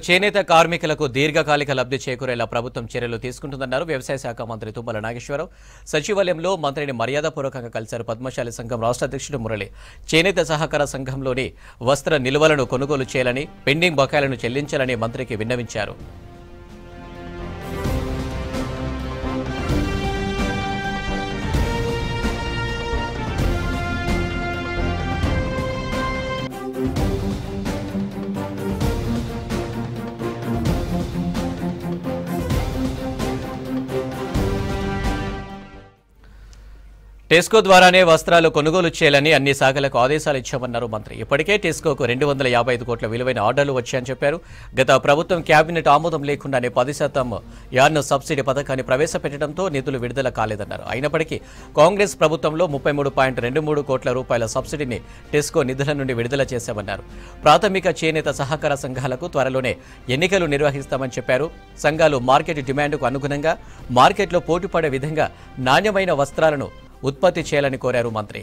చేనేత కార్మికులకు దీర్ఘకాలిక లబ్ధి చేకూరేలా ప్రభుత్వం చర్యలు తీసుకుంటుందన్నారు వ్యవసాయ శాఖ మంత్రి తుమ్మల నాగేశ్వరరావు. సచివాలయంలో మంత్రిని మర్యాదపూర్వకంగా కలిశారు పద్మశాలి సంఘం రాష్ట్ర అధ్యక్షుడు మురళి. చేనేత సహకార సంఘంలోని వస్త్ర నిల్వలను కొనుగోలు చేయాలని, పెండింగ్ బకాయిలను చెల్లించాలని మంత్రికి విన్నవించారు. టెస్కో ద్వారానే వస్త్రాలు కొనుగోలు చేయాలని అన్ని శాఖలకు ఆదేశాలు ఇచ్చామన్నారు మంత్రి. ఇప్పటికే టెస్కోకు 255 కోట్ల విలువైన ఆర్డర్లు వచ్చాయని చెప్పారు. గత ప్రభుత్వం కేబినెట్ ఆమోదం లేకుండానే 10% యార్న్ సబ్సిడీ పథకాన్ని ప్రవేశపెట్టడంతో నిధులు విడుదల కాలేదన్నారు. అయినప్పటికీ కాంగ్రెస్ ప్రభుత్వంలో 33.23 కోట్ల రూపాయల సబ్సిడీని టెస్కో నిధుల నుండి విడుదల చేశామన్నారు. ప్రాథమిక చేనేత సహకార సంఘాలకు త్వరలోనే ఎన్నికలు నిర్వహిస్తామని చెప్పారు. సంఘాలు మార్కెట్ డిమాండ్కు అనుగుణంగా మార్కెట్లో పోటీపడే విధంగా నాణ్యమైన వస్త్రాలను ఉత్పత్తి చేయాలని కోరారు మంత్రి.